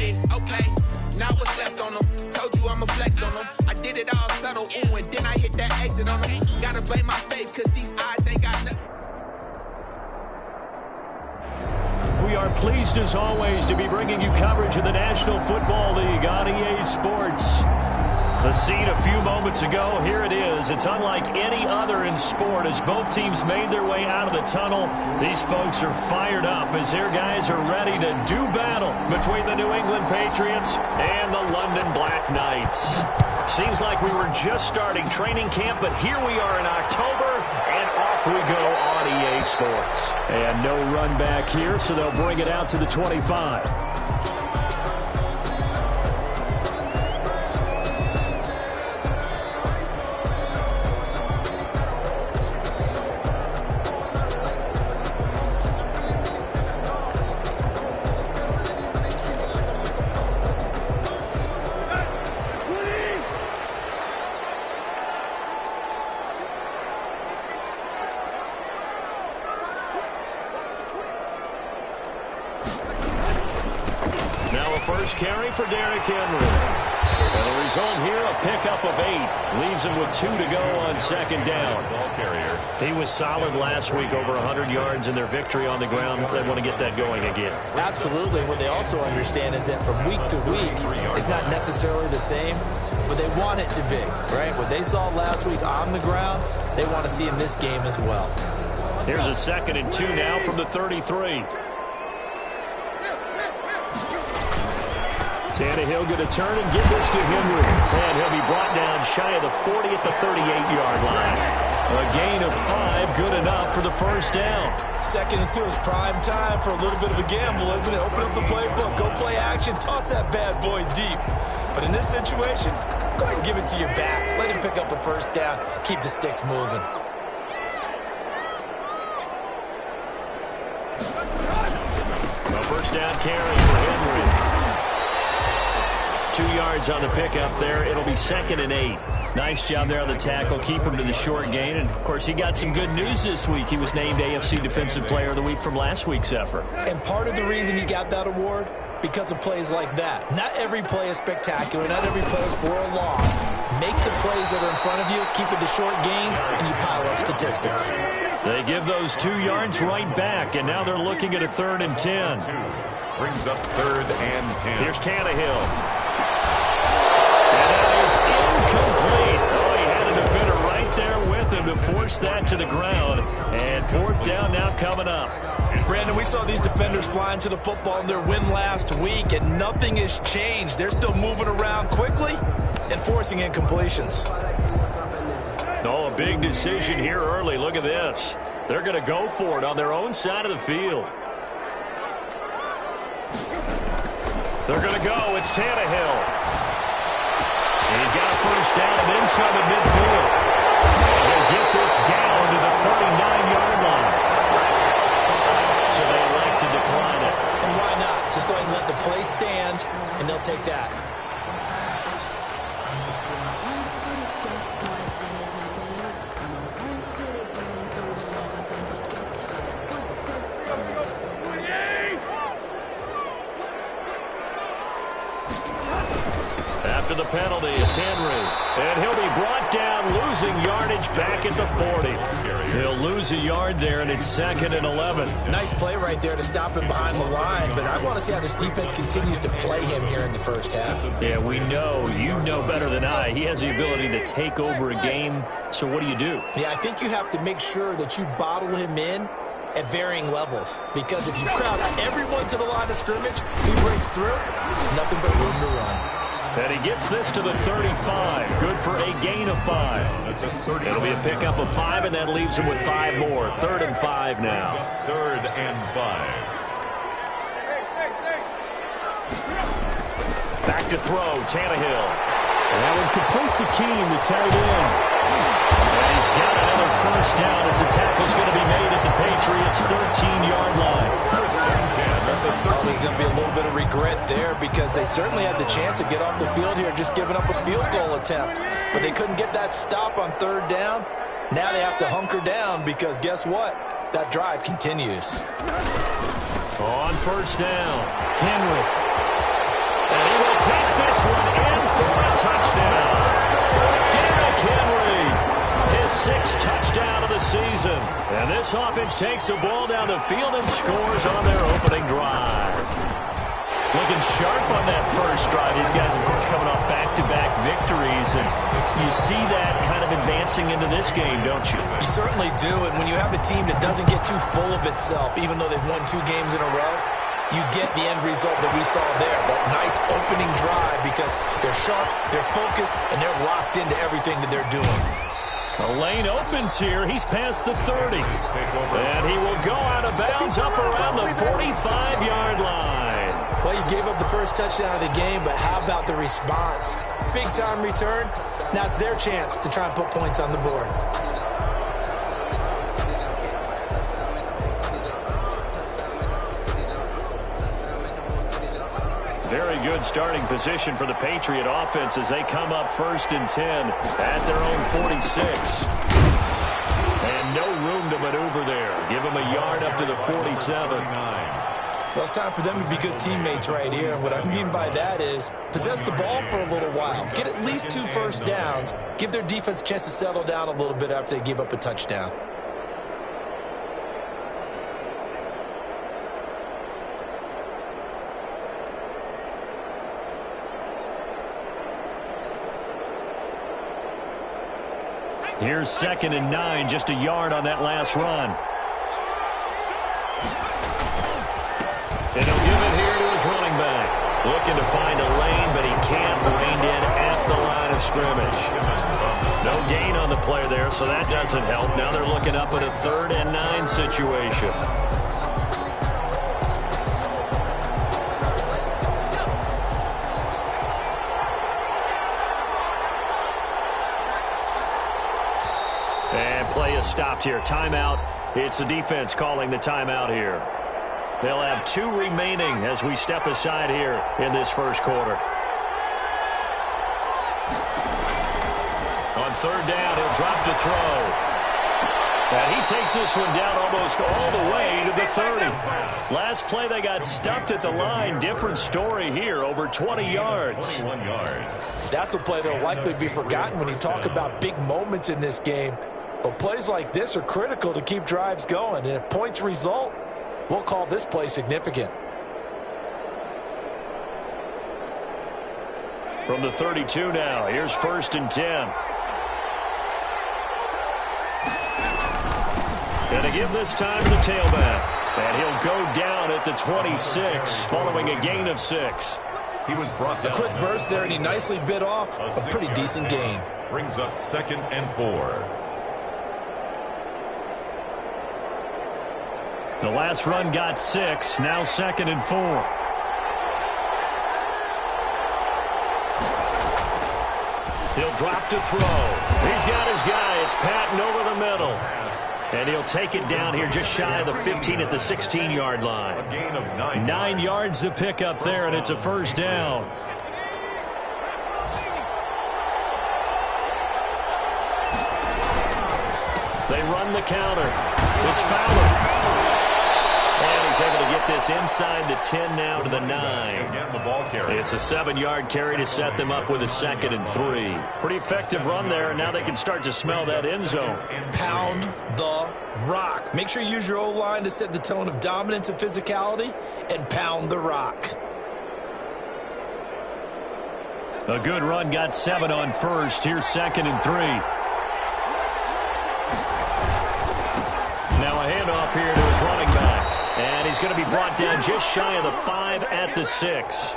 this, okay. Now what's left on them? Told you I'ma flex on them. I did it all subtle, ooh, and then I hit that exit on them. Gotta blame my faith, cause these eyes ain't got nothing. We are pleased as always to be bringing you coverage of the National Football League on EA Sports. The scene a few moments ago, here it is. It's unlike any other in sport as both teams made their way out of the tunnel. These folks are fired up as their guys are ready to do battle between the New England Patriots and the London Black Knights. Seems like we were just starting training camp, but here we are in October, and off we go on EA Sports. And no run back here, so they'll bring it out to the 25. Carry for Derrick Henry. And the result here, a pickup of 8. Leaves him with 2 to go on second down. Ball carrier. He was solid last week, over 100 yards in their victory on the ground. They want to get that going again. Absolutely. What they also understand is that from week to week, it's not necessarily the same, but they want it to be, right? What they saw last week on the ground, they want to see in this game as well. Here's a 2nd and 2 now from the 33. Tannehill going to turn and give this to Henry. And he'll be brought down shy of the 40 at the 38-yard line. A gain of 5, good enough for the first down. 2nd and 2 is prime time for a little bit of a gamble, isn't it? Open up the playbook, go play action, toss that bad boy deep. But in this situation, go ahead and give it to your back. Let him pick up a first down, keep the sticks moving. A first down carry for Henry. 2 yards on the pickup there. It'll be 2nd and 8. Nice job there on the tackle. Keep him to the short gain. And, of course, he got some good news this week. He was named AFC Defensive Player of the Week from last week's effort. And part of the reason he got that award, because of plays like that. Not every play is spectacular. Not every play is for a loss. Make the plays that are in front of you, keep it to short gains, and you pile up statistics. They give those 2 yards right back, and now they're looking at a 3rd and 10. Brings up 3rd and 10. Here's Tannehill. And that is incomplete. Oh, he had a defender right there with him to force that to the ground. And 4th down now coming up. Brandon, we saw these defenders flying to the football in their win last week, and nothing has changed. They're still moving around quickly and forcing incompletions. Oh, a big decision here early. Look at this. They're going to go for it on their own side of the field. They're going to go. It's Tannehill. He's got a first down and then some at midfield. And he'll get this down to the 39-yard line. So they elect to decline it. And why not? Just go ahead and let the play stand, and they'll take that. After the penalty, it's Henry. And he'll be brought down, losing yardage back at the 40. He'll lose a yard there, and it's 2nd and 11. Nice play right there to stop him behind the line, but I want to see how this defense continues to play him here in the first half. Yeah, we know. You know better than I. He has the ability to take over a game, so what do you do? Yeah, I think you have to make sure that you bottle him in at varying levels, because if you crowd everyone to the line of scrimmage, he breaks through, there's nothing but room to run. And he gets this to the 35. Good for a gain of 5. It'll be a pickup of 5, and that leaves him with 5 more. 3rd and 5 now. 3rd and 5. Back to throw, Tannehill. And that one complete to Keene, the tight end. And he's got another first down as the tackle's going to be made at the Patriots' 13-yard line. Oh, there's going to be a little bit of regret there because they certainly had the chance to get off the field here, just giving up a field goal attempt. But they couldn't get that stop on 3rd down. Now they have to hunker down because guess what? That drive continues. On first down, Henry. touchdown. Derrick Henry, his 6th touchdown of the season. And this offense takes the ball down the field and scores on their opening drive. Looking sharp on that first drive. These guys, of course, coming off back-to-back victories, and you see that kind of advancing into this game, don't you? You certainly do, and when you have a team that doesn't get too full of itself, even though they've won 2 games in a row, you get the end result that we saw there, that nice opening drive, because they're sharp, they're focused, and they're locked into everything that they're doing. The lane opens here. He's past the 30. And he will go out of bounds up around the 45-yard line. Well, you gave up the first touchdown of the game, but how about the response? Big-time return. Now it's their chance to try and put points on the board. Very good starting position for the Patriot offense as they come up 1st and 10 at their own 46. And no room to maneuver there. Give them a yard up to the 47. Well, it's time for them to be good teammates right here. And what I mean by that is possess the ball for a little while. Get at least 2 first downs. Give their defense a chance to settle down a little bit after they give up a touchdown. Here's 2nd and 9, just a yard on that last run. And he'll give it here to his running back. Looking to find a lane, but he can't. Reined in at the line of scrimmage. No gain on the play there, so that doesn't help. Now they're looking up at a 3rd and 9 situation. And play is stopped here. Timeout. It's the defense calling the timeout here. They'll have 2 remaining as we step aside here in this first quarter. On 3rd down, he'll drop to throw. And he takes this one down almost all the way to the 30. Last play, they got stuffed at the line. Different story here, over 20 yards. 21 yards. That's a play that will likely be forgotten when you talk about big moments in this game. But plays like this are critical to keep drives going. And if points result, we'll call this play significant. From the 32 now, here's 1st and 10. And to give this time to the tailback. And he'll go down at the 26, following a gain of 6. He was brought down. A quick burst there, and he nicely bit off a pretty decent gain. Brings up 2nd and 4. The last run got 6, now 2nd and 4. He'll drop to throw. He's got his guy. It's Patton over the middle. And he'll take it down here just shy of the 15 at the 16-yard line. A gain of 9 yards to pick up there, and it's a 1st down. They run the counter. It's Fowler. And he's able to get this inside the 10 now to the 9. It's a 7-yard carry to set them up with a 2nd and 3. Pretty effective run there, and now they can start to smell that end zone. Pound the rock. Make sure you use your O-line to set the tone of dominance and physicality, and pound the rock. A good run, got 7 on 1st. Here's 2nd and 3. Now a handoff here to his running back. And he's going to be brought down just shy of the 5 at the 6.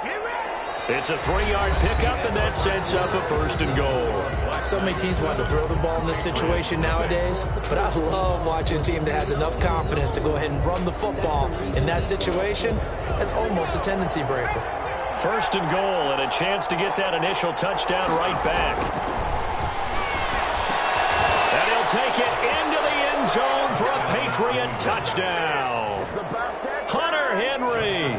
It's a 3-yard pickup, and that sets up a 1st and goal. So many teams want to throw the ball in this situation nowadays, but I love watching a team that has enough confidence to go ahead and run the football. In that situation, that's almost a tendency breaker. 1st and goal, and a chance to get that initial touchdown right back. And he'll take it into the end zone for a Patriot touchdown. Hunter Henry,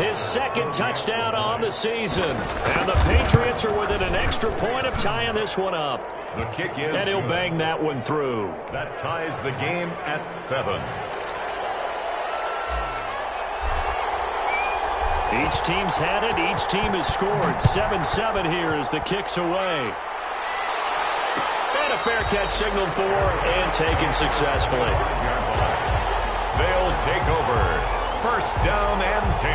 his 2nd touchdown on the season. And the Patriots are within an extra point of tying this one up. The kick is and he'll good. bang that one through. That ties the game at 7. Each team's had it. Each team has scored. 7-7 here as the kick's away. And a fair catch signaled for and taken successfully. They'll take over. First down and 10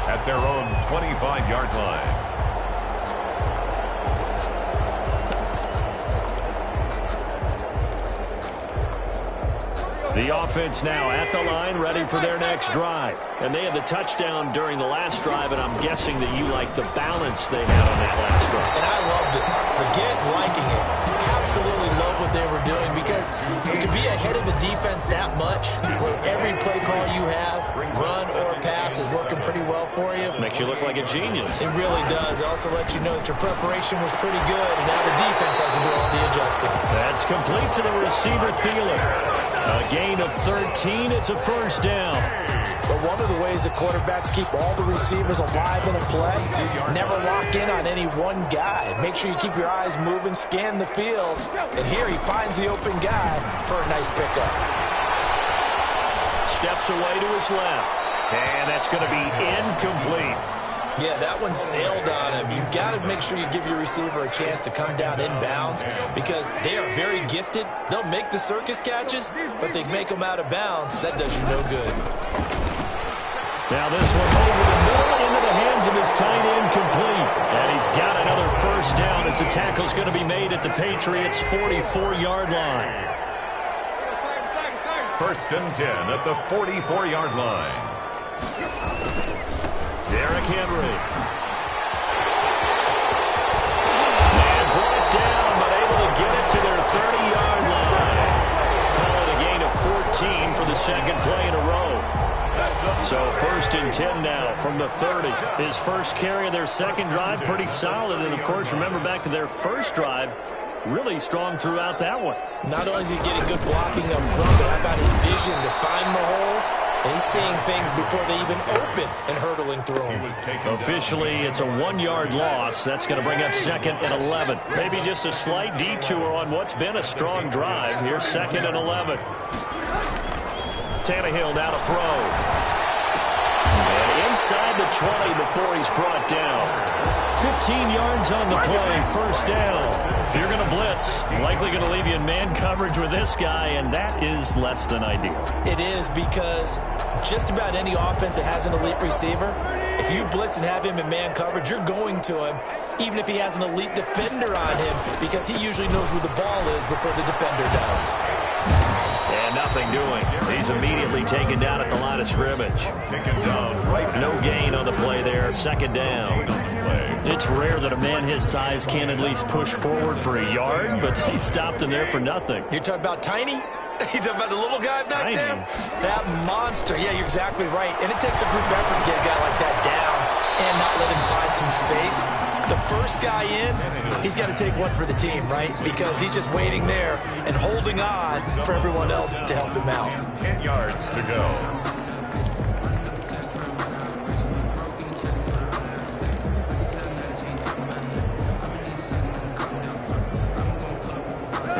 at their own 25-yard line. The offense now at the line, ready for their next drive. And they had the touchdown during the last drive, and I'm guessing that you like the balance they had on that last drive. And I loved it. Forget liking it. Absolutely love what they were doing, because to be ahead of the defense that much, where every play call you have, run or pass, is working pretty well for you. Makes you look like a genius. It really does. It also lets you know that your preparation was pretty good, and now the defense has to do all the adjusting. That's complete to the receiver, Thielen. A gain of 13. It's a first down. But one of the ways that quarterbacks keep all the receivers alive in a play, never lock in on any one guy. Make sure you keep your eyes moving, scan the field. And here he finds the open guy for a nice pickup. Steps away to his left. And that's going to be incomplete. Yeah, that one sailed on him. You've got to make sure you give your receiver a chance to come down inbounds, because they are very gifted. They'll make the circus catches, but they make them out of bounds. That does you no good. Now this one over the middle into the hands of his tight end, complete. And he's got another first down as the tackle's going to be made at the Patriots' 44-yard line. First and 10 at the 44-yard line. Derrick Henry. And brought down, but able to get it to their 30-yard line. Call it a gain of 14 for the second play in a row. So first and 10 now from the 30. His first carry of their second drive, pretty solid. And, of course, remember back to their first drive, really strong throughout that one. Not only is he getting good blocking up front, but how about his vision to find the holes? And he's seeing things before they even open and hurtling through them. Officially, it's a 1-yard loss. That's going to bring up second and 11. Maybe just a slight detour on what's been a strong drive. Here's second and 11. Tannehill now to throw. And inside the 20 before he's brought down. 15 yards on the play, first down. If you're going to blitz, likely going to leave you in man coverage with this guy, and that is less than ideal. It is, because just about any offense that has an elite receiver, if you blitz and have him in man coverage, you're going to him, even if he has an elite defender on him, because he usually knows where the ball is before the defender does. And nothing doing. He's immediately taken down at the line of scrimmage. Taken down right. No gain on the play there. Second down. It's rare that a man his size can at least push forward for a yard, but they stopped him there for nothing. You're talking about Tiny? You're talking about the little guy back Tiny. there? That monster. Yeah, you're exactly right. And it takes a group effort to get a guy like that down and not let him find some space. The first guy in, he's got to take one for the team, right? Because he's just waiting there and holding on for everyone else to help him out. 10 yards to go.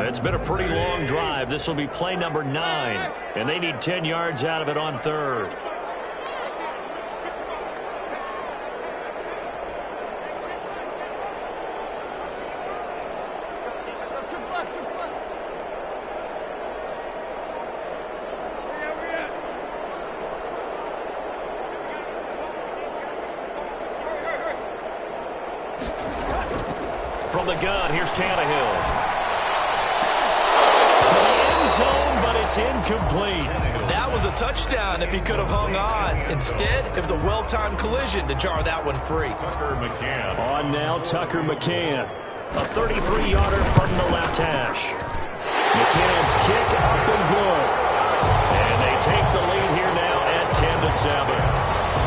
It's been a pretty long drive. This will be play number 9, and they need 10 yards out of it on third. From the gun, here's Tannehill. Zone, but it's incomplete. That was a touchdown if he could have hung on. Instead, it was a well-timed collision to jar that one free. Tucker McCann. On now, Tucker McCann. A 33-yarder from the left hash. McCann's kick up and good. And they take the lead here now at 10-7.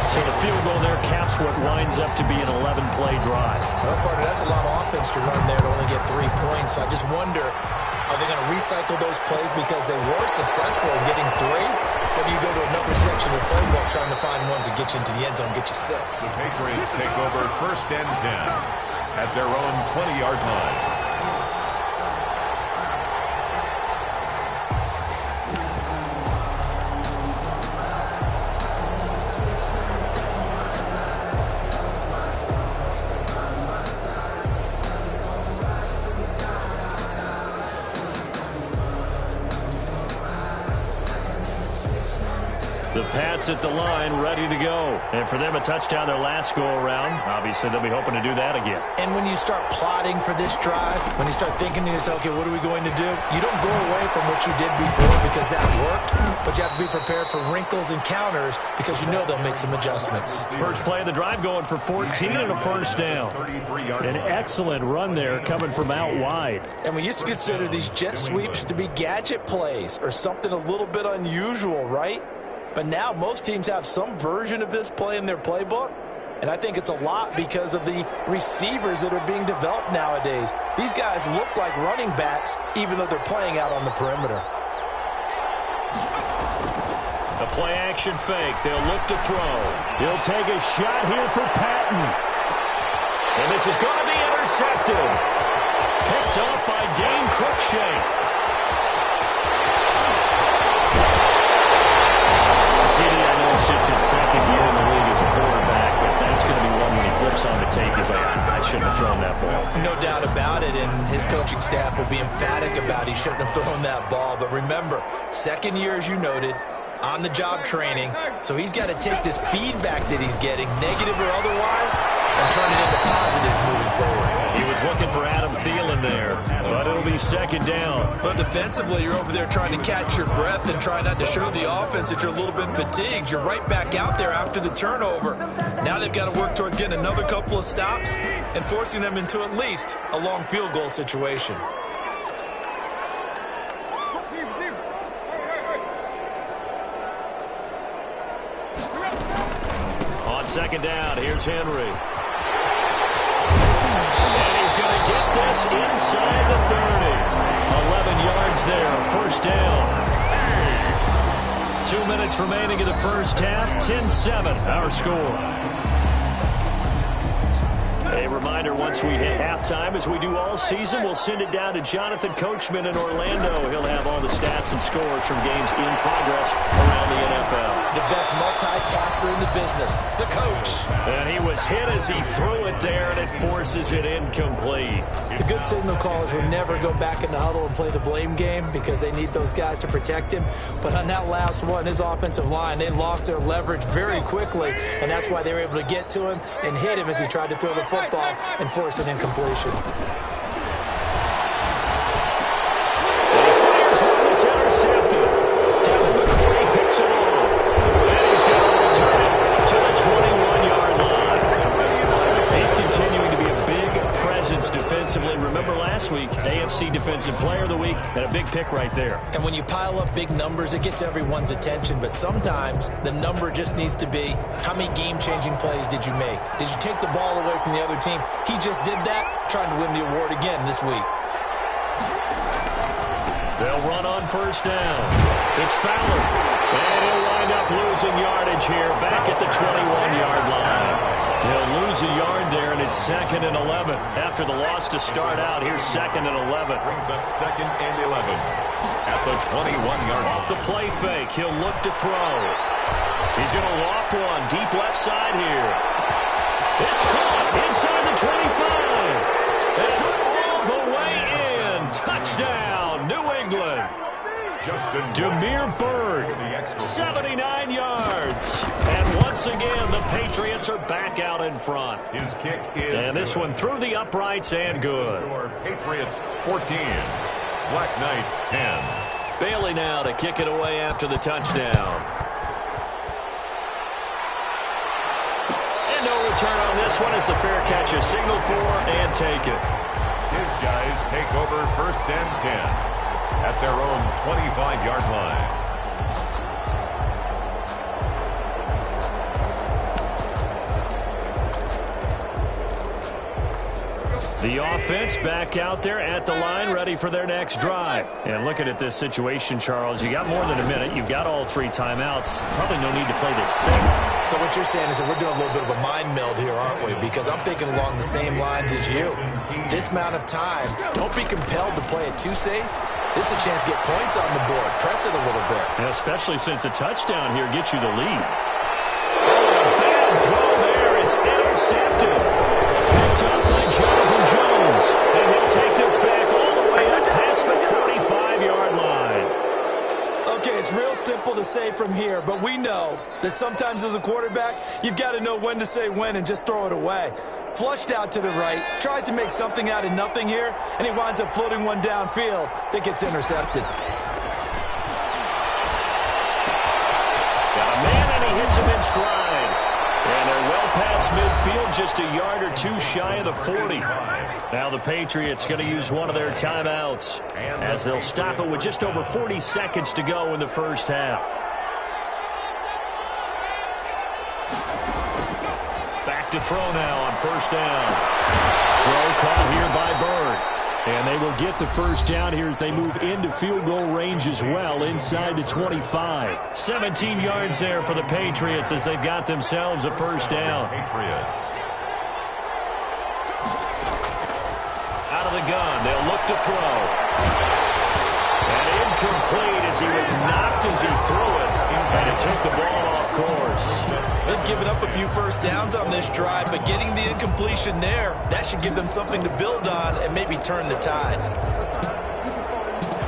So the field goal there caps what winds up to be an 11-play drive. Well, partner, that's a lot of offense to run there to only get 3 points. So I just wonder, are they going to recycle those plays because they were successful in getting 3? Or do you go to another section of the playbook trying to find ones that get you into the end zone, get you 6? The Patriots take over first and 10 at their own 20-yard line. spots at the line, ready to go. And for them, a touchdown their last go-around. Obviously, they'll be hoping to do that again. And when you start plotting for this drive, when you start thinking to yourself, okay, what are we going to do? You don't go away from what you did before because that worked, but you have to be prepared for wrinkles and counters because you know they'll make some adjustments. First play of the drive going for 14 and a first down. An excellent run there coming from out wide. And we used to consider these jet sweeps to be gadget plays or something a little bit unusual, right? But now most teams have some version of this play in their playbook. And I think it's a lot because of the receivers that are being developed nowadays. These guys look like running backs even though they're playing out on the perimeter. The play action fake. They'll look to throw. He'll take a shot here for Patton. And this is going to be intercepted. Picked up by Dane Cruikshank. I know it's just his second year in the league as a quarterback, but that's going to be one when he flips on the tape. He's like, I shouldn't have thrown that ball. No doubt about it, and his coaching staff will be emphatic about he shouldn't have thrown that ball. But remember, second year, as you noted, on-the-job training, so he's got to take this feedback that he's getting, negative or otherwise, and turn it into positives moving forward. He was looking for Adam Thielen there, but it'll be second down. But defensively, you're over there trying to catch your breath and try not to show the offense that you're a little bit fatigued. You're right back out there after the turnover. Now they've got to work towards getting another couple of stops and forcing them into at least a long field goal situation. On second down, here's Henry. Going to get this inside the 30. 11 yards there, first down. 2 minutes remaining in the first half, 10-7, our score. A reminder, once we hit halftime, as we do all season, we'll send it down to Jonathan Coachman in Orlando. He'll have all the stats and scores from games in progress around the NFL. The best multitasker in the business, the coach. And he was hit as he threw it there, and it forces it incomplete. The good signal callers will never go back in the huddle and play the blame game because they need those guys to protect him. But on that last one, his offensive line, they lost their leverage very quickly, and that's why they were able to get to him and hit him as he tried to throw the football and force an incompletion. Here's one that's intercepted. Devin McCourty picks it off. And he's going to return it to the 21-yard line. He's continuing to be a big presence defensively. Remember last week, AFC Defensive Player of the Week, and a big pick right there. And when you pile up big numbers, it gets everyone's attention. But sometimes the number just needs to be, how many game-changing plays did you make? Did you take the ball away from the other team? He just did that, trying to win the award again this week. They'll run on first down. It's Fowler. And he'll wind up losing yardage here back at the 21-yard line. He'll lose a yard there, and it's 2nd and 11. After the loss to start out, here's 2nd and 11. Brings up 2nd and 11 at the 21-yard line. Off the play fake, he'll look to throw. He's going to loft one deep left side here. It's caught inside the 25. And all the way in. Touchdown, New England. Damiere Byrd, 79 yards. And once again, the Patriots are back out in front. His kick is and this one through the uprights and good. Patriots 14, Black Knights 10. Bailey now to kick it away after the touchdown. And no return on this one as the fair catch is signaled for and taken. His guys take over 1st and 10 at their own 25-yard line. The offense back out there at the line, ready for their next drive. And looking at this situation, Charles, you got more than a minute. You've got all 3 timeouts. Probably no need to play this safe. So what you're saying is that we're doing a little bit of a mind meld here, aren't we? Because I'm thinking along the same lines as you. This amount of time, don't be compelled to play it too safe. This is a chance to get points on the board. Press it a little bit. And especially since a touchdown here gets you the lead. Oh, bad throw there. It's intercepted. Picked up by Jonathan Jones. And he'll take this back all the way up past the 45-yard line. Okay, it's real simple to say from here, but we know field. That sometimes as a quarterback, you've got to know when to say when and just throw it away. Flushed out to the right, tries to make something out of nothing here, and he winds up floating one downfield that gets intercepted. Got a man, and he hits him in stride. And they're well past midfield, just a yard or two shy of the 40. Now the Patriots going to use one of their timeouts as they'll stop it with just over 40 seconds to go in the first half. Back to throw now on first down. Throw caught here by Bird. And they will get the first down here as they move into field goal range as well inside the 25. 17 yards there for the Patriots as they've got themselves a first down. Patriots. Out of the gun, they'll look to throw. And incomplete as he was knocked as he threw it. And it took the ball off course. They've given up a few first downs on this drive, but getting the incompletion there, that should give them something to build on and maybe turn the tide.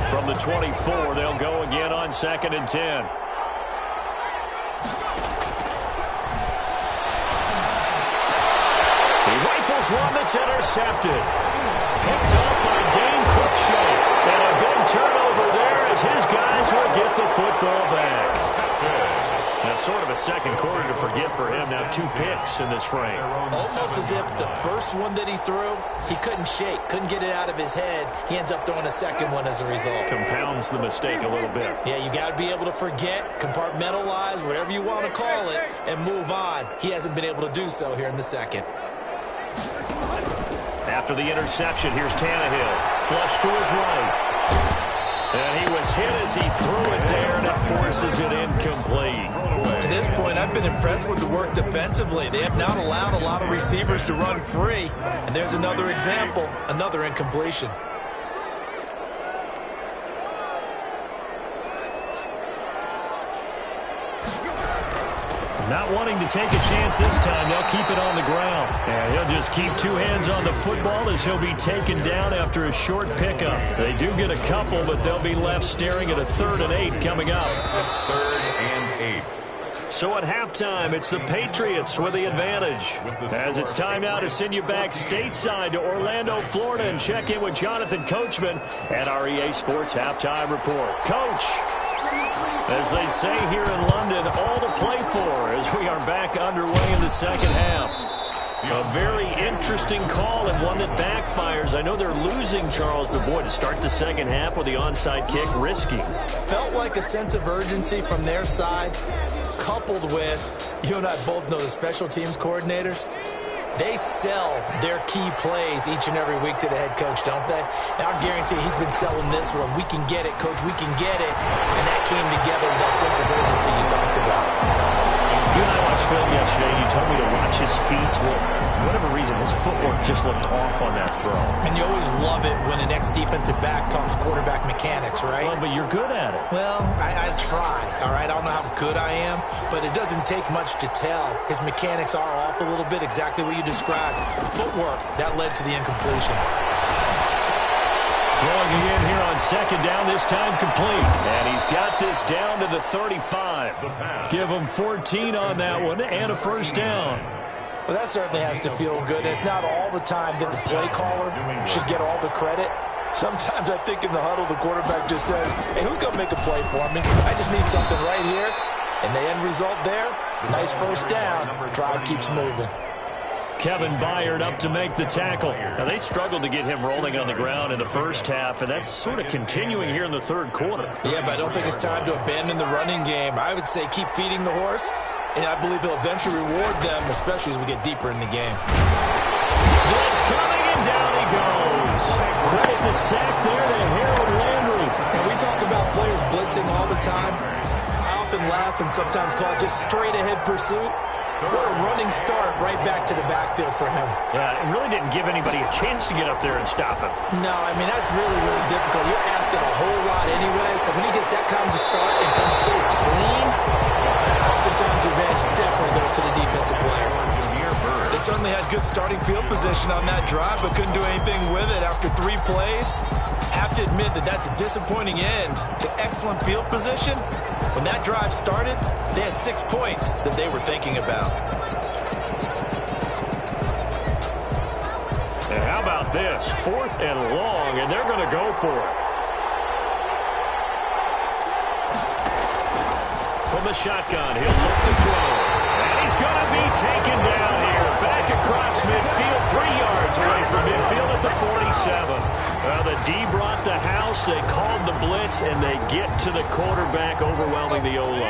From the 24, they'll go again on 2nd and 10. He rifles one that's intercepted. Picked up by Dane Cruikshank. And a big turnover there as his guys will get the football back. That's sort of a second quarter to forget for him. Now 2 picks in this frame. Almost as if the first one that he threw, he couldn't shake, couldn't get it out of his head. He ends up throwing a second one as a result. Compounds the mistake a little bit. Yeah, you got to be able to forget, compartmentalize, whatever you want to call it, and move on. He hasn't been able to do so here in the second. After the interception, here's Tannehill. Flush to his right. And he was hit as he threw it there, and it forces it incomplete. To this point, I've been impressed with the work defensively. They have not allowed a lot of receivers to run free. And there's another example, another incompletion. Not wanting to take a chance this time, they'll keep it on the ground. And he'll just keep 2 hands on the football as he'll be taken down after a short pickup. They do get a couple, but they'll be left staring at a 3rd and 8 coming up. 3rd and 8. So at halftime, it's the Patriots with the advantage. As it's time now to send you back stateside to Orlando, Florida, and check in with Jonathan Coachman at our EA Sports Halftime Report. Coach, as they say here in London, all to play for as we are back underway in the second half. A very interesting call and one that backfires. I know they're losing, Charles, but boy, to start the second half with the onside kick, risky. Felt like a sense of urgency from their side, coupled with, you and I both know the special teams coordinators, they sell their key plays each and every week to the head coach, don't they? And I guarantee he's been selling this one. We can get it, coach, we can get it. And that came together with that sense of urgency you talked about. You and I watched film yesterday, and you told me to watch his feet. Well, for whatever reason, his footwork just looked off on that throw. And you always love it when an ex-defensive back talks quarterback mechanics, right? Well, but you're good at it. Well, I try, all right? I don't know how good I am, but it doesn't take much to tell. His mechanics are off a little bit, exactly what you described. Footwork, that led to the incompletion. Throwing again here on 2nd down, this time complete. And he's got this down to the 35. Give him 14 on that one and a first down. Well, that certainly has to feel good. It's not all the time that the play caller should get all the credit. Sometimes I think in the huddle, the quarterback just says, hey, who's going to make a play for me? I just need something right here. And the end result there, nice first down. Drive keeps moving. Kevin Byard up to make the tackle. Now, they struggled to get him rolling on the ground in the first half, and that's sort of continuing here in the 3rd quarter. Yeah, but I don't think it's time to abandon the running game. I would say keep feeding the horse, and I believe he'll eventually reward them, especially as we get deeper in the game. Blitz coming, and down he goes. Credit the sack there to Harold Landry. And we talk about players blitzing all the time. I often laugh and sometimes call it just straight-ahead pursuit. What a running start right back to the backfield for him. Yeah, it really didn't give anybody a chance to get up there and stop him. No, I mean, that's really, really difficult. You're asking a whole lot anyway, but when he gets that kind of start and comes through clean, oftentimes the advantage definitely goes to the defensive player. They certainly had good starting field position on that drive, but couldn't do anything with it after 3 plays. Have to admit that that's a disappointing end to excellent field position, When that drive started, they had 6 points that they were thinking about. And how about this? 4th and long, and they're going to go for it. From the shotgun, he'll look to throw. And he's going to be taken down here. Back across midfield, 3 yards away from midfield at the 47. Well, the D brought the house. They called the blitz, and they get to the quarterback, overwhelming the O-line.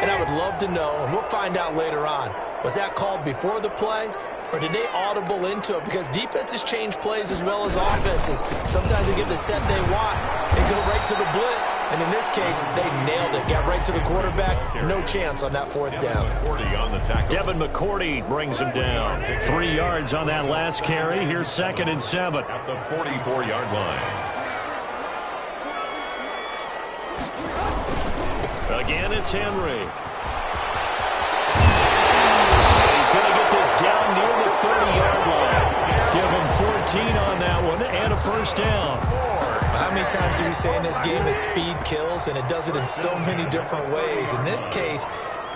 And I would love to know, and we'll find out later on, was that called before the play? Or did they audible into it? Because defenses change plays as well as offenses. Sometimes they get the set they want and go right to the blitz. And in this case, they nailed it. Got right to the quarterback. No chance on that 4th down. Devin McCourty brings him down. 3 yards on that last carry. Here's 2nd and 7. At the 44-yard line. Again, it's Henry. He's going to get this down near the 30-yard line. Give him 14 on that one and a 1st down. How many times do we say in this game that speed kills, and it does it in so many different ways? In this case,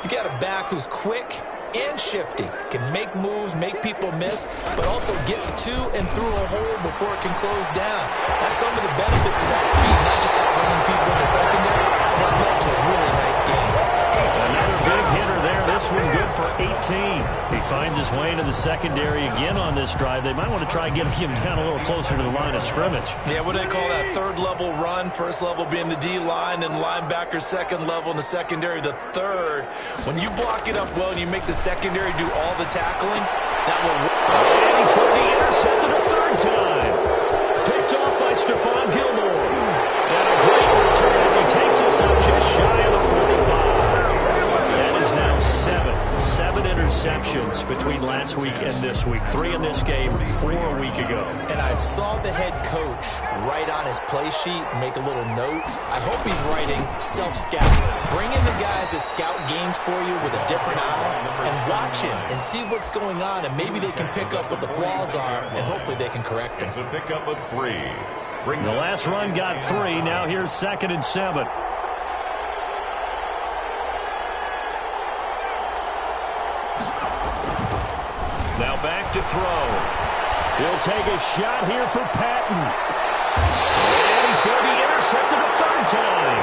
you got a back who's quick and shifty, can make moves, make people miss, but also gets to and through a hole before it can close down. That's some of the benefits of that speed, not just outrunning people in the secondary, but led to a really nice game. Another big hitter there. This one good for 18. He finds his way into the secondary again on this drive. They might want to try getting him down a little closer to the line of scrimmage. Yeah, what do they call that? 3rd level run. 1st level being the D-line, and linebacker 2nd level in the secondary, the 3rd. When you block it up well and you make the secondary do all the tackling, that will work. And he's going to be intercepted a 3rd time. Picked off by Stephon Gilmore. And a great return as he takes us up just shy of the 45. That is now 7 interceptions between last week and this week. 3 in this game, 4 a week ago. And I saw the head coach write on his play sheet, make a little note. I hope he's writing self-scouting. Bring in the guys that scout games for you with a different eye and watch him and see what's going on, and maybe they can pick up what the flaws are, and hopefully they can correct them. It's a pickup of 3. The last run got 3. Now here's 2nd and 7. Now back to throw. He'll take a shot here for Patton. And he's going to be intercepted a 3rd time.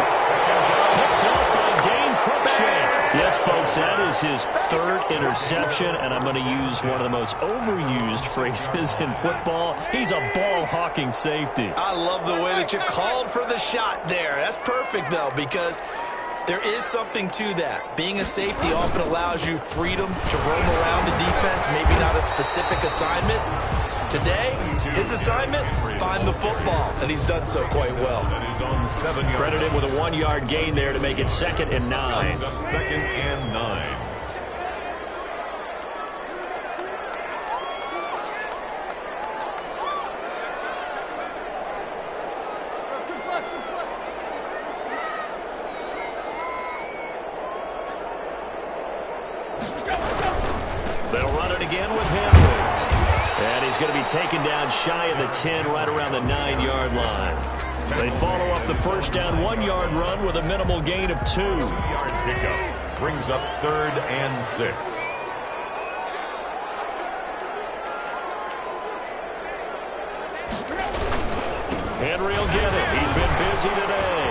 Picked up by Dane Cruikshank. Yes, folks, that is his 3rd interception, and I'm going to use one of the most overused phrases in football. He's a ball-hawking safety. I love the way that you called for the shot there. That's perfect, though, because there is something to that. Being a safety often allows you freedom to roam around the defense, maybe not a specific assignment. Today, his assignment, find the football, and he's done so quite well. Credited with a 1-yard gain there to make it 2nd and 9. 2nd and 9. They'll run it again with Henry. And he's going to be taken down shy of the 10, right around the 9-yard line. They follow up the 1st down 1-yard run with a minimal gain of 2. 2-yard pickup brings up 3rd and 6. Henry will get it. He's been busy today.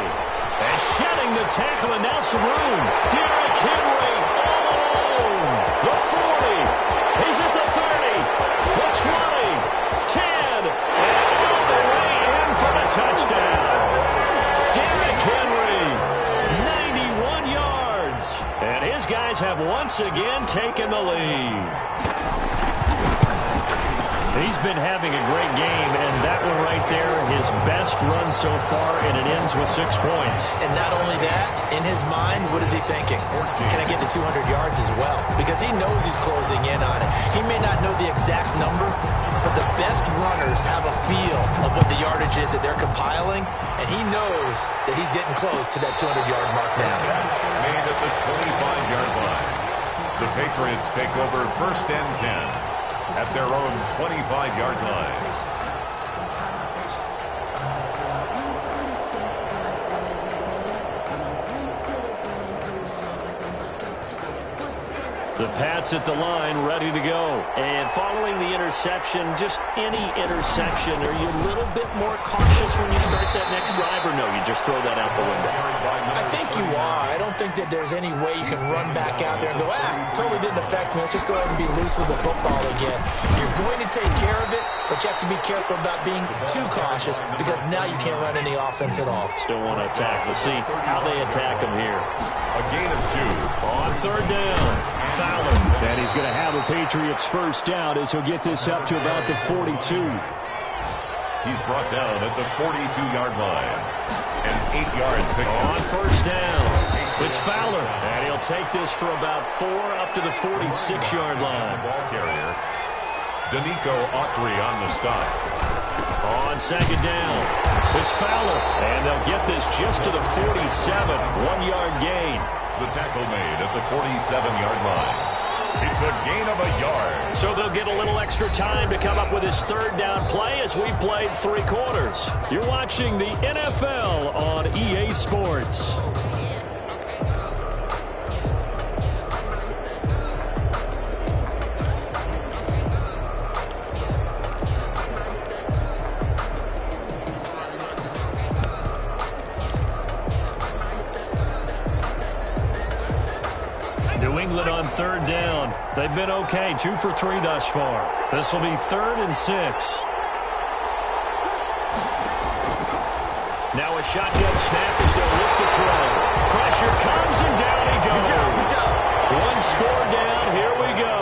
And shedding the tackle, and now some room. Derrick Henry all alone. The 40. He's at the 30. The 20. 10. And all the way in for the touchdown. Derrick Henry, 91 yards. And his guys have once again taken the lead. He's been having a great game, and that one right there, his best run so far, and it ends with 6 points. And not only that, in his mind, what is he thinking? Can I get to 200 yards as well? Because he knows he's closing in on it. He may not know the exact number, but the best runners have a feel of what the yardage is that they're compiling, and he knows that he's getting close to that 200-yard mark now. Made at the 25-yard line. The Patriots take over 1st and 10. At their own 25-yard line. The Pats at the line, ready to go. And following the interception, just any interception, are you a little bit more cautious when you start that next drive, or no, you just throw that out the window? I think you are. I don't think that there's any way you can run back out there and go, totally didn't affect me. Let's just go ahead and be loose with the football again. You're going to take care of it, but you have to be careful about being too cautious because now you can't run any offense at all. Still want to attack. We'll see how they attack him here. A gain of 2. On third down. Fowler. And he's going to have a Patriots first down as he'll get this up to about the 42. He's brought down at the 42-yard line. An 8-yard pickup. On first down, it's Fowler. And he'll take this for about 4 up to the 46-yard line. Ball carrier. Danico Autry on the stop. On second down, it's Fowler. And they'll get this just to the 47, 1-yard gain. The tackle made at the 47-yard line. It's a gain of a yard. So they'll get a little extra time to come up with his third down play as we played 3 quarters. You're watching the NFL on EA Sports. New England on third down. They've been okay, 2 for 3 thus far. This will be 3rd and 6. Now a shotgun snap as they'll look to throw. Pressure comes and down he goes. 1 score down, here we go.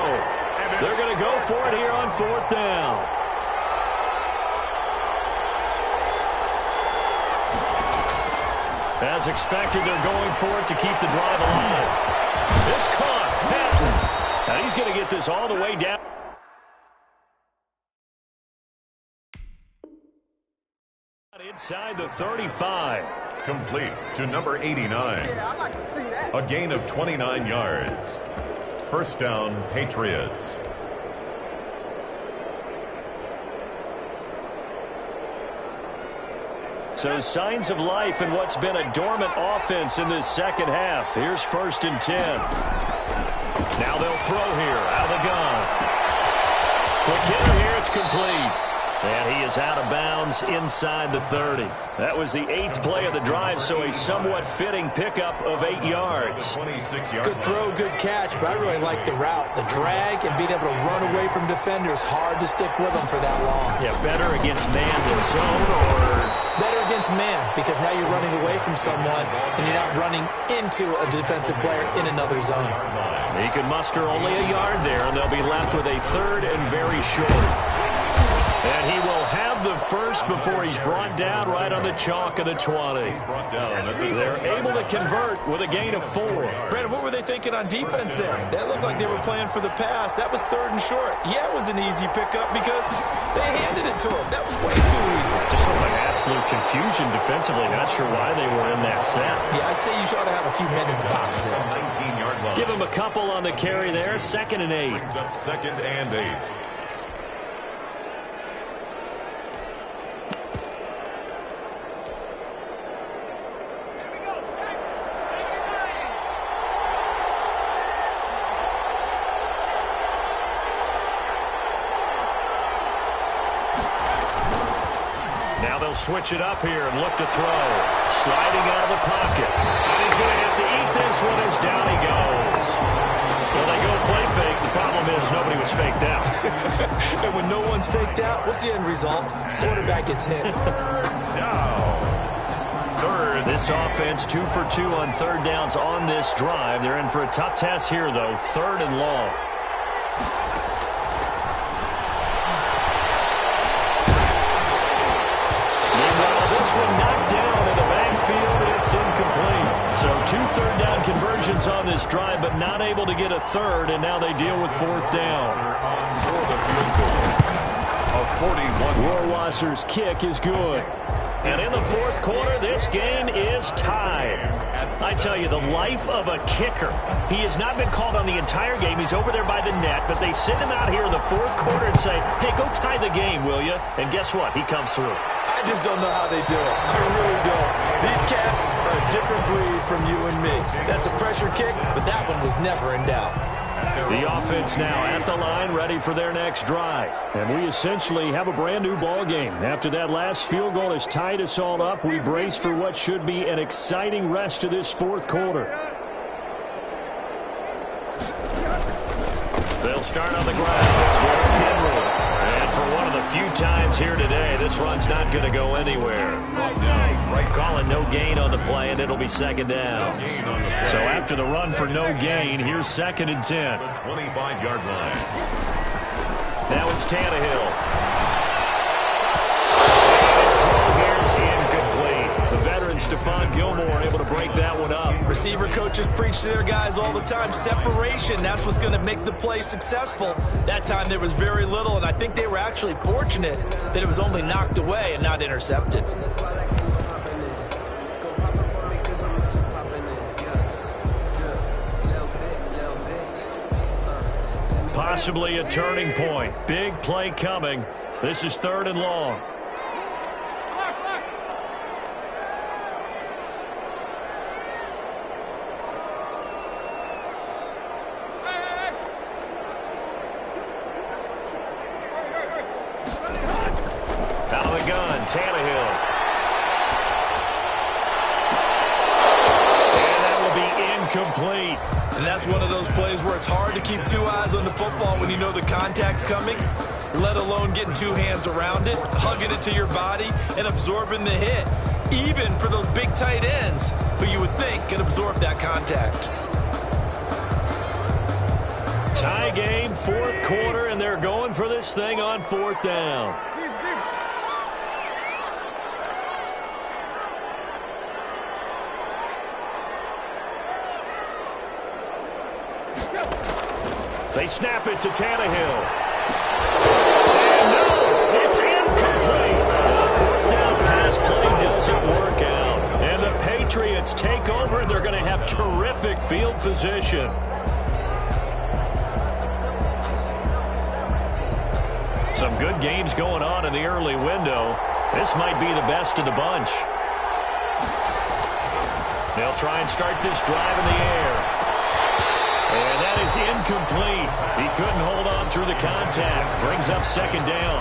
They're going to go for it here on 4th down. As expected, they're going for it to keep the drive alive. It's caught. Patton. And he's going to get this all the way down. Inside the 35. Complete to number 89. A gain of 29 yards. First down, Patriots. So signs of life in what's been a dormant offense in this second half. Here's 1st and 10. Now they'll throw here out of the gun. Quick hitter here, it's complete. And he is out of bounds inside the 30. That was the 8th play of the drive, so a somewhat fitting pickup of 8 yards. Good throw, good catch, but I really like the route. The drag and being able to run away from defenders, hard to stick with them for that long. Yeah, better against man than zone, or better against man, because now you're running away from someone and you're not running into a defensive player in another zone. He can muster only a yard there, and they'll be left with a 3rd and very short. And he will have the first before he's brought down right on the chalk of the 20. They're able to convert with a gain of 4. Brandon, what were they thinking on defense there? That looked like they were playing for the pass. That was 3rd and short. Yeah, it was an easy pickup because they handed it to him. That was way too easy. Just looked like absolute confusion defensively. Not sure why they were in that set. Yeah, I'd say you ought to have a few men in the box there. 19-yard line. Give him a couple on the carry there. 2nd and 8. Brings up 2nd and 8. Switch it up here and look to throw. Sliding out of the pocket. And he's going to have to eat this one as down he goes. Well, they go play fake. The problem is nobody was faked out. And when no one's faked out, what's the end result? Quarterback gets hit. Down. 3rd. This offense 2 for 2 on 3rd downs on this drive. They're in for a tough test here, though. 3rd and long. One knocked down in the backfield. It's incomplete. So 2 third down conversions on this drive, but not able to get a 3rd, and now they deal with 4th down. Rohrwasser's kick is good. And in the 4th quarter, this game is tied. I tell you, the life of a kicker. He has not been called on the entire game. He's over there by the net, but they send him out here in the 4th quarter and say, hey, go tie the game, will you? And guess what? He comes through. I just don't know how they do it. I really don't. These cats are a different breed from you and me. That's a pressure kick, but that one was never in doubt. The offense now at the line, ready for their next drive. And we essentially have a brand-new ball game. After that last field goal has tied us all up, we brace for what should be an exciting rest of this fourth quarter. They'll start on the ground. It's Derrick Henry. And for one of the few times here today, this run's not going to go anywhere. Calling no gain on the play, and it'll be second down. So after the run for no gain, here's 2nd and 10. 25-yard line. Now it's Tannehill. His throw here's incomplete. The veteran Stephon Gilmore able to break that one up. Receiver coaches preach to their guys all the time. Separation, that's what's going to make the play successful. That time there was very little, and I think they were actually fortunate that it was only knocked away and not intercepted. Possibly a turning point. Big play coming. This is 3rd and long. Out of the gun, Tannehill. And that will be incomplete. And that's one of those plays where it's hard to keep 2 eyes on the football when you know the contact's coming, let alone getting 2 hands around it, hugging it to your body, and absorbing the hit, even for those big tight ends who you would think can absorb that contact. Tie game, 4th quarter, and they're going for this thing on 4th down. They snap it to Tannehill. And no, it's incomplete. The 4th down pass play doesn't work out. And the Patriots take over. They're going to have terrific field position. Some good games going on in the early window. This might be the best of the bunch. They'll try and start this drive in the air. And that is incomplete. He couldn't hold on through the contact. Brings up 2nd down.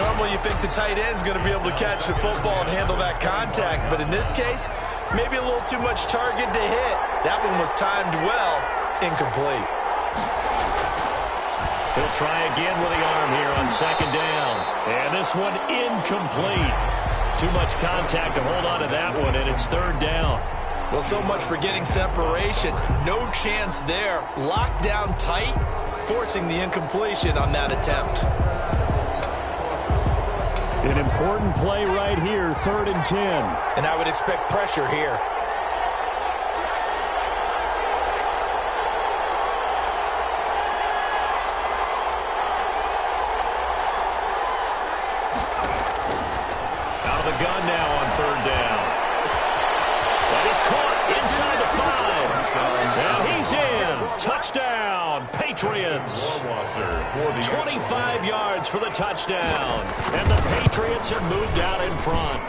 Normally you think the tight end's going to be able to catch the football and handle that contact. But in this case, maybe a little too much target to hit. That one was timed well. Incomplete. He'll try again with the arm here on 2nd down. And this one incomplete. Too much contact to hold on to that one, and it's 3rd down. Well, so much for getting separation. No chance there. Locked down tight, forcing the incompletion on that attempt. An important play right here, 3rd and 10. And I would expect pressure here. Out of the gun now on 3rd down. That is caught inside the 5. And he's in. Touchdown, Patriots. 25 yards for the touchdown. And the Patriots have moved out in front.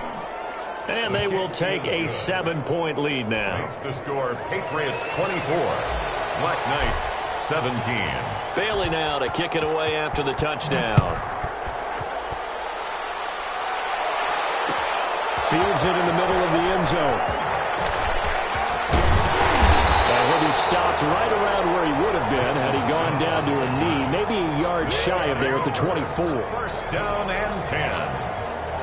And they will take a 7-point lead now. The score, Patriots 24, Black Knights 17. Bailey now to kick it away after the touchdown. Fields it in the middle of the end zone. He'll be stopped right around where he would have been had he gone down to a knee, maybe a yard shy of there at the 24. 1st down and 10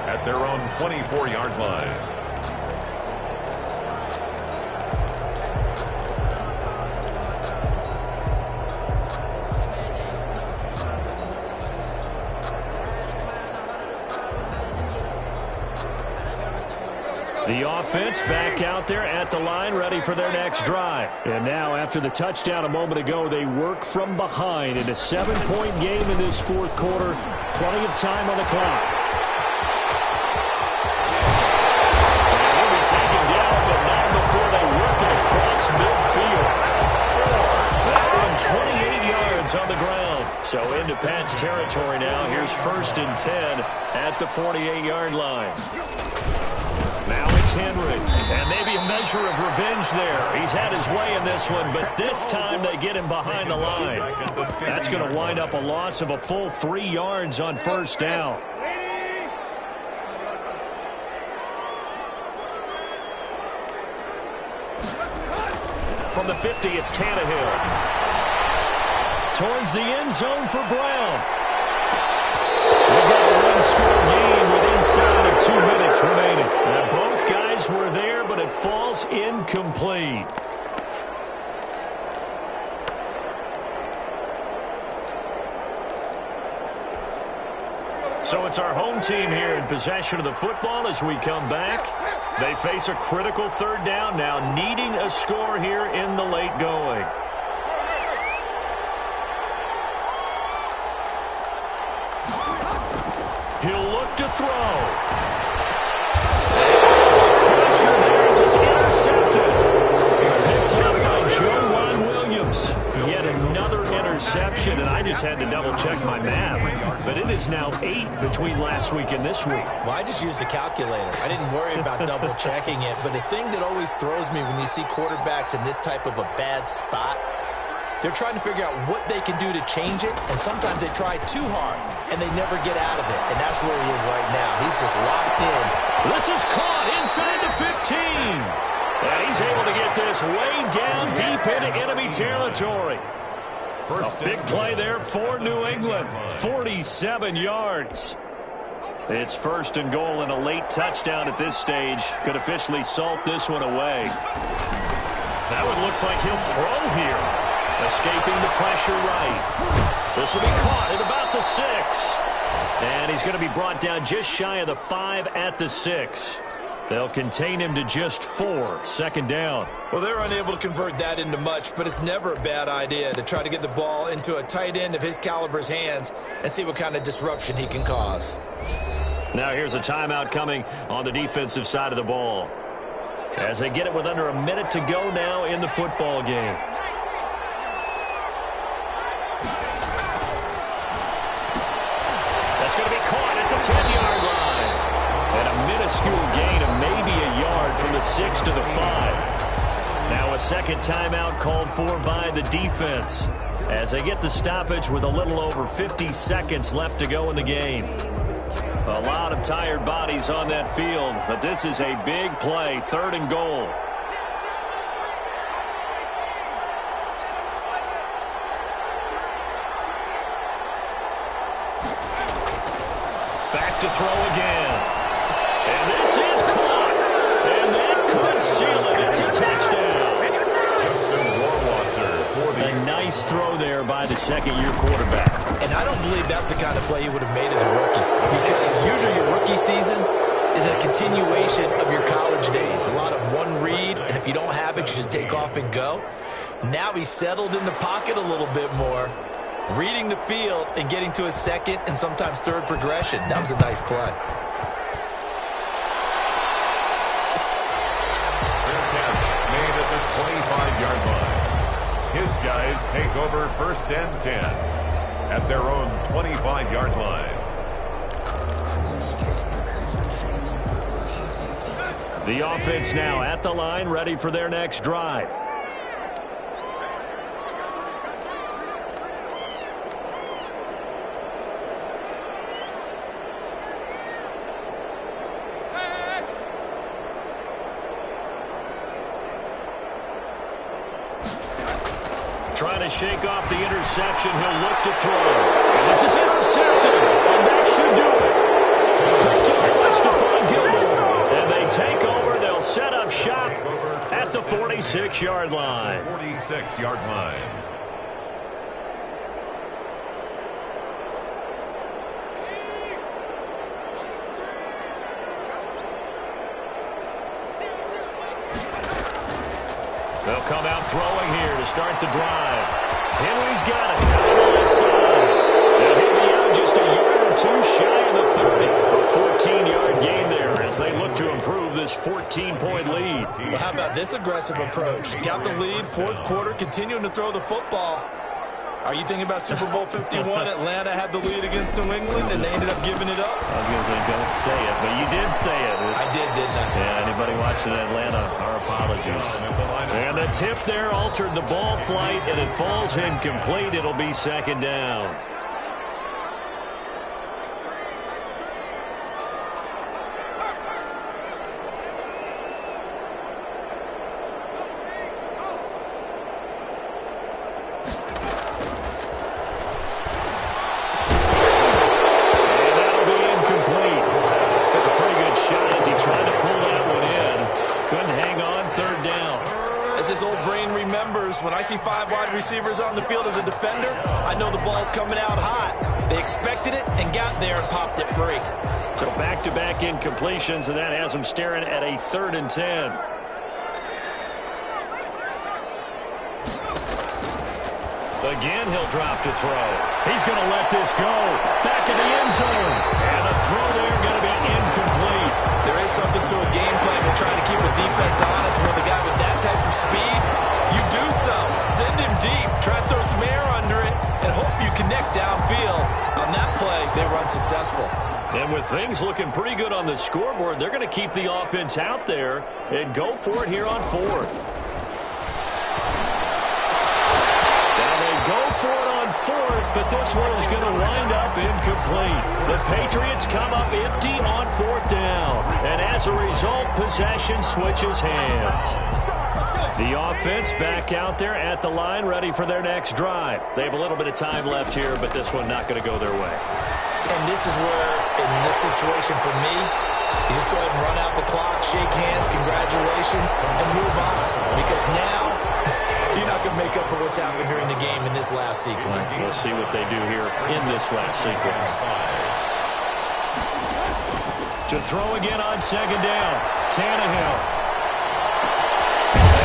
at their own 24-yard line. The offense back out there at the line, ready for their next drive. And now, after the touchdown a moment ago, they work from behind in a 7-point game in this 4th quarter. Plenty of time on the clock. And he'll be taken down, but not before they work it across midfield. That one, 28 yards on the ground. So into Pat's territory now. Here's 1st and 10 at the 48-yard line. Now it's Henry. And maybe a measure of revenge there. He's had his way in this one, but this time they get him behind the line. That's going to wind up a loss of a full 3 yards on first down. From the 50, it's Tannehill. Towards the end zone for Brown. We've got a one-score game with inside of 2 minutes remaining. And both guys were there, but it falls incomplete. So it's our home team here in possession of the football as we come back. They face a critical third down now, needing a score here in the late going. He'll look to throw. Pressure there as it's intercepted. Picked up by Joe Williams. Yet another interception, and I just had to double-check my math. But it is now 8 between last week and this week. Well, I just used the calculator. I didn't worry about double-checking it. But the thing that always throws me when you see quarterbacks in this type of a bad spot, they're trying to figure out what they can do to change it, and sometimes they try too hard, and they never get out of it. And that's where he is right now. He's just locked in. This is caught inside the 15. And he's able to get this way down deep into enemy territory. A big play there for New England. 47 yards. It's first and goal and a late touchdown at this stage. Could officially salt this one away. That one looks like he'll throw here. Escaping the pressure right. This will be caught at about the 6. And he's going to be brought down just shy of the 5 at the 6. They'll contain him to just 4. Second down. Well, they're unable to convert that into much, but it's never a bad idea to try to get the ball into a tight end of his caliber's hands and see what kind of disruption he can cause. Now here's a timeout coming on the defensive side of the ball. As they get it with under a minute to go now in the football game. That's going to be caught at the 10-yard line. And a minuscule gain of maybe a yard from the 6 to the 5. Now a second timeout called for by the defense as they get the stoppage with a little over 50 seconds left to go in the game. A lot of tired bodies on that field, but this is a big play, 3rd and goal. Back to throw again. And this is caught. And that could seal it. It's a touchdown. A nice throw there by the second-year quarterback. And I don't believe that was the kind of play he would have made as a rookie. Because usually your rookie season is a continuation of your college days. A lot of one read, and if you don't have it, you just take off and go. Now he's settled in the pocket a little bit more, reading the field and getting to a second and sometimes third progression. That was a nice play. Made at the 25-yard line. His guys take over 1st and 10 at their own 25-yard line. The offense now at the line, ready for their next drive. Trying to shake off the interception. He'll look to throw. And this is intercepted. And that should do it. Picked up by Stephon Gilmore. And they take over. They'll set up shop at the 46-yard line. 46-yard line. They'll come out throwing here to start the drive. Henry's got it. Down the left side. Now he'll be out just a yard or 2 shy of the 30. A 14-yard gain there as they look to improve this 14-point lead. Well, how about this aggressive approach? Got the lead, 4th quarter, continuing to throw the football. Are you thinking about Super Bowl 51? Atlanta had the lead against New England, and they ended up giving it up? I was going to say, don't say it, but you did say it. I did, didn't I? Yeah, anybody watching Atlanta, our apologies. And the tip there altered the ball flight, and it falls incomplete. It'll be second down. When I see 5 wide receivers on the field as a defender, I know the ball's coming out hot. They expected it and got there and popped it free. So back-to-back incompletions, and that has them staring at a 3rd and 10. Again, he'll drop to throw. He's going to let this go. Back in the end zone. And the throw there going to be incomplete. There is something to a game plan when trying to keep a defense honest with a guy with that type of speed. You do so. Send him deep. Try to throw some air under it and hope you connect downfield. On that play, they were unsuccessful. And with things looking pretty good on the scoreboard, they're going to keep the offense out there and go for it here on 4th. Now they go for it on 4th, but this one is going to wind up incomplete. The Patriots come up empty on 4th down. And as a result, possession switches hands. The offense back out there at the line, ready for their next drive. They have a little bit of time left here, but this one not going to go their way. And this is where, in this situation for me, you just go ahead and run out the clock, shake hands, congratulations, and move on. Because now, you're not going to make up for what's happened during the game in this last sequence. We'll see what they do here in this last sequence. To throw again on 2nd down, Tannehill.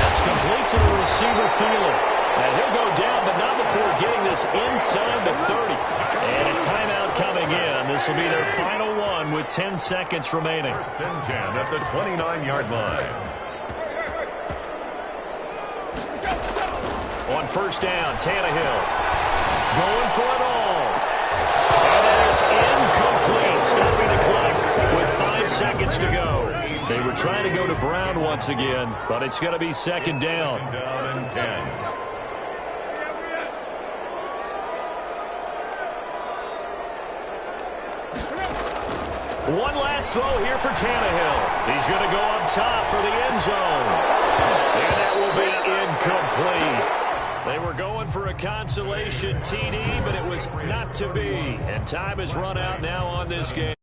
That's complete to the receiver Thielen. And he'll go down, but not before getting this inside the 30. And a timeout coming in. This will be their final one with 10 seconds remaining. 1st and 10 at the 29-yard line. On 1st down, Tannehill going for it all. And that is incomplete, stopping the clock with 5 seconds to go. They were trying to go to Brown once again, but it's going to be 2nd down. 2nd down and 10. One last throw here for Tannehill. He's going to go up top for the end zone. And that will be incomplete. They were going for a consolation TD, but it was not to be. And time has run out now on this game.